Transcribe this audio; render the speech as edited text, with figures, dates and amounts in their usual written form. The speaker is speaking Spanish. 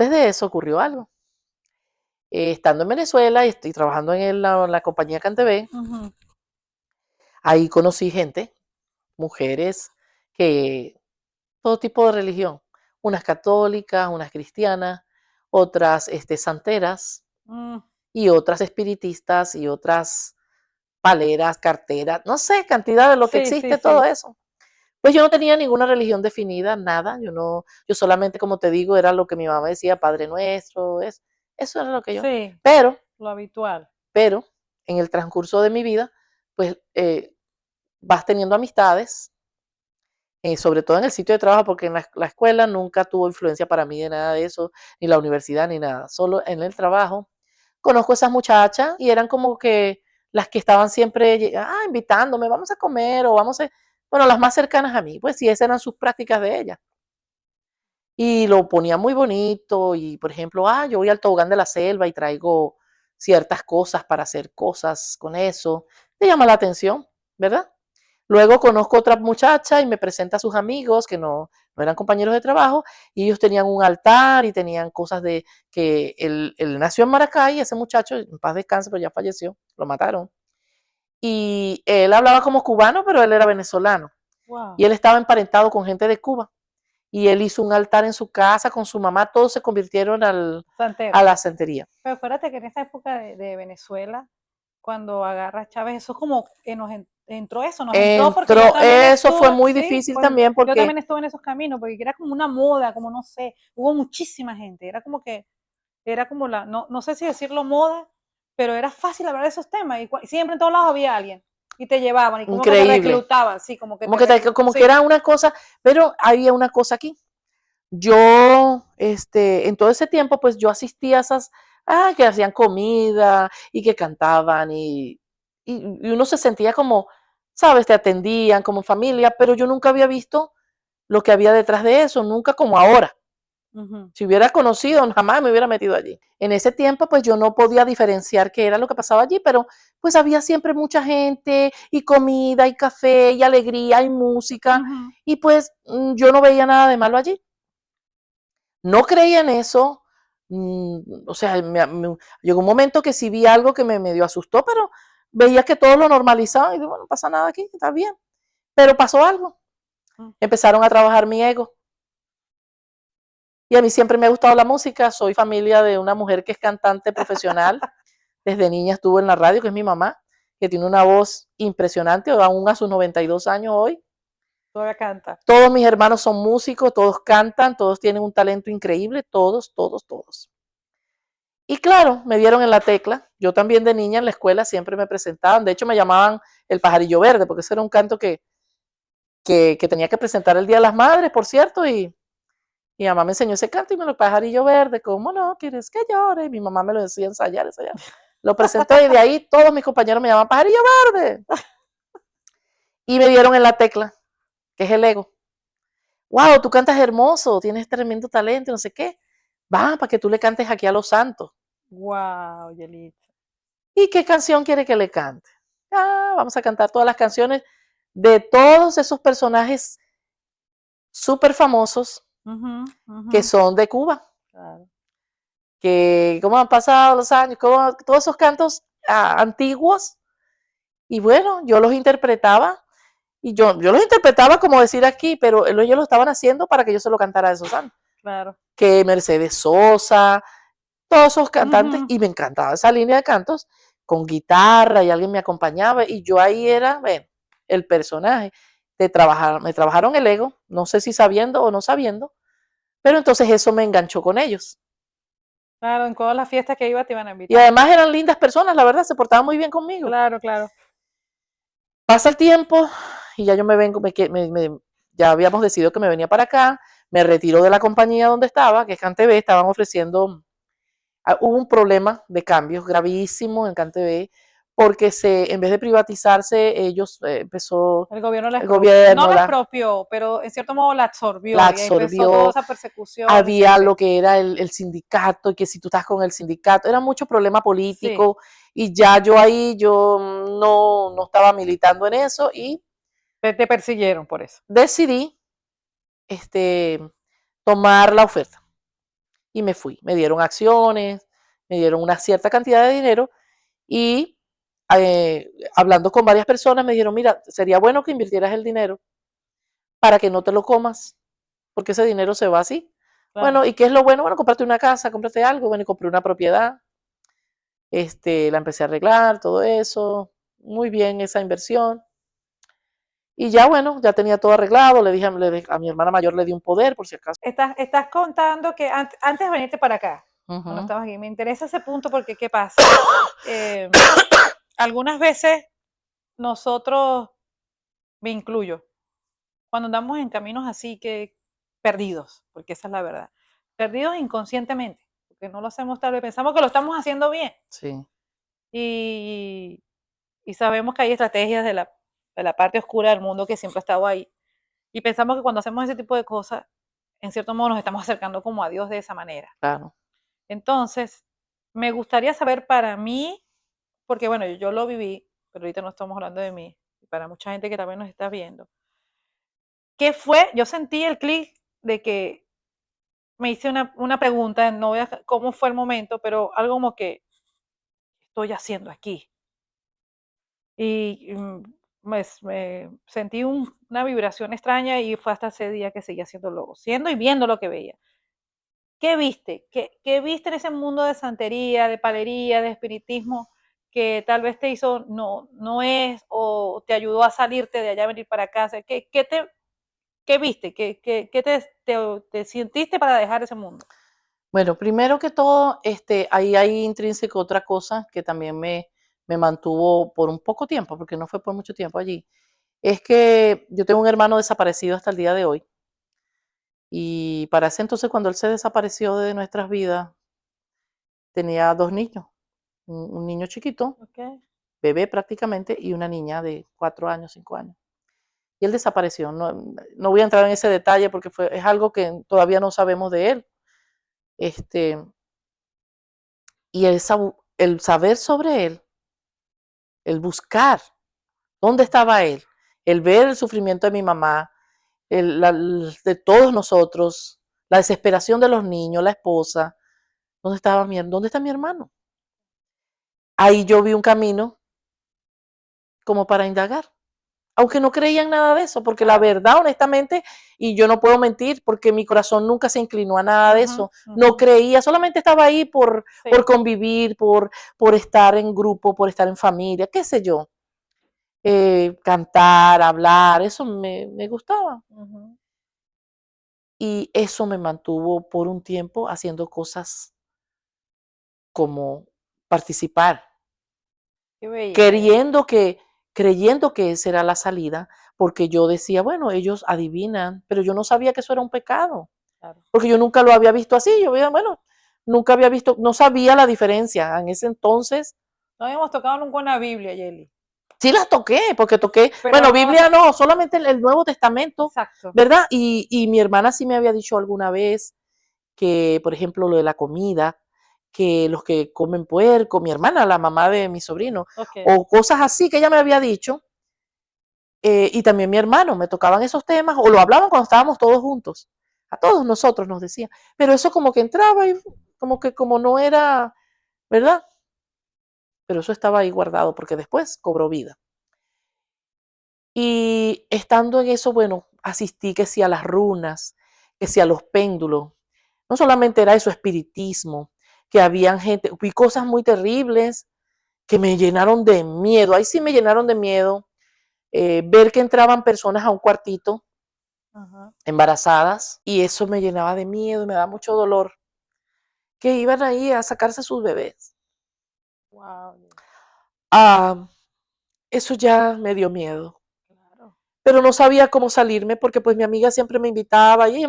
antes de eso ocurrió algo. Estando en Venezuela y estoy trabajando en la compañía CanTV, ahí conocí gente, mujeres, que todo tipo de religión, unas católicas, unas cristianas, otras santeras y otras espiritistas y otras paleras, carteras, no sé, cantidad de lo que Sí, sí, existe, todo sí. eso. Pues yo no tenía ninguna religión definida, nada, yo solamente, como te digo, era lo que mi mamá decía, Padre Nuestro, eso era lo que yo, Sí, pero, lo habitual. pero, en el transcurso de mi vida, pues vas teniendo amistades, sobre todo en el sitio de trabajo, porque en la escuela nunca tuvo influencia para mí de nada de eso, ni la universidad, ni nada, solo en el trabajo. Conozco a esas muchachas y eran como que las que estaban siempre invitándome, vamos a comer o vamos a... Bueno, las más cercanas a mí, pues sí, esas eran sus prácticas de ellas. Y lo ponía muy bonito y, por ejemplo, yo voy al tobogán de la selva y traigo ciertas cosas para hacer cosas con eso. Te llama la atención, ¿verdad? Luego conozco otra muchacha y me presenta a sus amigos que no eran compañeros de trabajo y ellos tenían un altar y tenían cosas de que él nació en Maracay, ese muchacho, en paz descanse, pero ya falleció, lo mataron. Y él hablaba como cubano, pero él era venezolano. Y Wow. él estaba emparentado con gente de Cuba. Y él hizo un altar en su casa con su mamá, todos se convirtieron a Santero. la santería. Pero acuérdate que en esa época de Venezuela, cuando agarra a Chávez, eso es como que entró eso, nos entró porque yo también Eso fue estuve, muy sí, difícil también yo porque también estuve en esos caminos, porque era como una moda, como no sé, hubo muchísima gente, era como que, era como no sé si decirlo moda, pero era fácil hablar de esos temas y siempre en todos lados había alguien y te llevaban y como que te increíble. reclutaban, sí, como que Como que sí, era una cosa, pero había una cosa aquí. Yo, en todo ese tiempo, pues yo asistía a esas, que hacían comida y que cantaban y uno se sentía como, sabes, te atendían como familia, pero yo nunca había visto lo que había detrás de eso, nunca como ahora. uh-huh. Si hubiera conocido, jamás me hubiera metido allí. En ese tiempo, pues yo no podía diferenciar qué era lo que pasaba allí, pero pues había siempre mucha gente y comida y café y alegría y música Uh-huh. y pues yo no veía nada de malo allí. No creía en eso, o sea, llegó un momento que sí vi algo que me medio asustó, pero veía que todo lo normalizaba y digo, bueno, no pasa nada aquí, está bien. Pero pasó algo. Uh-huh. Empezaron a trabajar mi ego. Y a mí siempre me ha gustado la música, soy familia de una mujer que es cantante profesional, desde niña estuvo en la radio, que es mi mamá, que tiene una voz impresionante, aún a sus 92 años hoy. Todavía canta. Todos mis hermanos son músicos, todos cantan, todos tienen un talento increíble, todos, todos, todos. Y claro, me dieron en la tecla. Yo también de niña en la escuela siempre me presentaban, de hecho me llamaban el pajarillo verde, porque ese era un canto que tenía que presentar el Día de las Madres, por cierto, y mi mamá me enseñó ese canto y me lo pajarillo verde, ¿cómo no quieres que llore? Y mi mamá me lo decía ensayar, ensayar. Lo presentó y de ahí todos mis compañeros me llaman pajarillo verde. Y me dieron en la tecla, que es el ego. Wow, tú cantas hermoso, tienes tremendo talento, no sé qué. Va, para que tú le cantes aquí a los santos. Wow, Yelitza. ¿Y qué canción quiere que le cante? Vamos a cantar todas las canciones de todos esos personajes súper famosos Uh-huh, que uh-huh. son de Cuba. Claro. Que cómo han pasado los años, todos esos cantos antiguos. Y bueno, yo los interpretaba. Y yo los interpretaba como decir aquí, pero ellos lo estaban haciendo para que yo se lo cantara a esos santos. Claro. Que Mercedes Sosa, todos esos cantantes, Uh-huh. y me encantaba esa línea de cantos con guitarra y alguien me acompañaba y yo ahí era, bueno, el personaje de trabajar, me trabajaron el ego, no sé si sabiendo o no sabiendo, pero entonces eso me enganchó con ellos. Claro, en todas las fiestas que iba te iban a Y invitar. además eran lindas personas, la verdad, se portaban muy bien conmigo. Claro, claro. Pasa el tiempo y ya yo me vengo, ya habíamos decidido que me venía para acá, me retiro de la compañía donde estaba, que es CanTV, estaban ofreciendo. Hubo un problema de cambios gravísimo en CanTV porque en vez de privatizarse, ellos empezó El gobierno el gobierno, no la expropió, pero en cierto modo la la absorbió y ahí empezó toda absorbió, esa persecución, sí, había sí. lo que era el sindicato y que si tú estás con el sindicato, era mucho problema Sí, político y ya yo ahí, yo no estaba militando en eso y te persiguieron por eso. decidí este, tomar la oferta. y me fui. Me dieron acciones, me dieron una cierta cantidad de dinero y hablando con varias personas me dijeron, mira, sería bueno que invirtieras el dinero para que no te lo comas, porque ese dinero se va así. Claro. Bueno, ¿y qué es lo bueno? Bueno, cómprate una casa, cómprate algo. Bueno, y compré una propiedad. La empecé a arreglar, todo eso. Muy bien esa inversión. Y ya, bueno, ya tenía todo arreglado. Le dije a mi hermana mayor, le di un poder, por si acaso. Estás contando que antes de venirte para acá, cuando Ujú. estabas aquí, me interesa ese punto porque, ¿qué pasa? Algunas veces nosotros, me incluyo, cuando andamos en caminos así que perdidos, porque esa es la verdad, perdidos inconscientemente, porque no lo hacemos tal vez, pensamos que lo estamos haciendo bien Sí, y, y sabemos que hay estrategias de la parte oscura del mundo que siempre ha estado ahí. Y pensamos que cuando hacemos ese tipo de cosas, en cierto modo nos estamos acercando como a Dios de esa manera. claro. Entonces, me gustaría saber para mí, porque bueno, yo lo viví, pero ahorita no estamos hablando de mí, y para mucha gente que también nos está viendo, ¿qué fue? Yo sentí el clic de que me hice una pregunta, no voy a, cómo fue el momento, pero algo como que ¿qué estoy haciendo aquí? Y me sentí una vibración extraña y fue hasta ese día que seguía haciéndolo, siendo y viendo lo que veía. ¿Qué viste? ¿Qué viste en ese mundo de santería, de palería, de espiritismo que tal vez te hizo no es o te ayudó a salirte de allá, venir para acá? O sea, ¿qué viste? ¿Qué te sentiste para dejar ese mundo? Bueno, primero que todo, ahí hay intrínseco otra cosa que también me mantuvo por un poco tiempo, porque no fue por mucho tiempo allí. Es que yo tengo un hermano desaparecido hasta el día de hoy. Y para ese entonces, cuando él se desapareció de nuestras vidas, tenía dos niños, un niño chiquito, Okay. bebé prácticamente, y una niña de 4 años, 5 años. Y él desapareció. No, no voy a entrar en ese detalle porque es algo que todavía no sabemos de él. Este, y el saber sobre él, el buscar dónde estaba él, el ver el sufrimiento de mi mamá, de todos nosotros, la desesperación de los niños, la esposa, ¿dónde está mi hermano? Ahí yo vi un camino como para indagar, aunque no creía en nada de eso, porque la Claro. verdad, honestamente, y yo no puedo mentir, porque mi corazón nunca se inclinó a nada de Ujú, eso, no ujú. creía, solamente estaba ahí por Sí. convivir, por estar en grupo, por estar en familia, qué sé yo, cantar, hablar, eso me gustaba. Ujú. Y eso me mantuvo por un tiempo haciendo cosas como participar, Qué bella, queriendo que, creyendo que esa era la salida, porque yo decía, bueno, ellos adivinan, pero yo no sabía que eso era un pecado, claro. porque yo nunca lo había visto así, yo veía, bueno, nunca había visto, no sabía la diferencia. En ese entonces No habíamos tocado nunca una Biblia, Yeli. sí las toqué, porque toqué, Pero bueno, no, Biblia no, solamente el Nuevo Testamento, exacto. ¿verdad? Y mi hermana sí me había dicho alguna vez que, por ejemplo, lo de la comida, que los que comen puerco, mi hermana, la mamá de mi sobrino, Ok. o cosas así que ella me había dicho, y también mi hermano, me tocaban esos temas, o lo hablaban cuando estábamos todos juntos, a todos nosotros nos decían, pero eso como que entraba y como no era, ¿verdad? Pero eso estaba ahí guardado porque después cobró vida. Y estando en eso, bueno, asistí que sí a las runas, que sí a los péndulos. No solamente era eso, espiritismo, que habían gente, vi cosas muy terribles que me llenaron de miedo. Ahí sí me llenaron de miedo. Ver que entraban personas a un cuartito Ajá. embarazadas y eso me llenaba de miedo y me daba mucho dolor. Que iban ahí a sacarse sus bebés. Wow. Ah, eso ya me dio miedo. Claro. Pero no sabía cómo salirme porque pues mi amiga siempre me invitaba y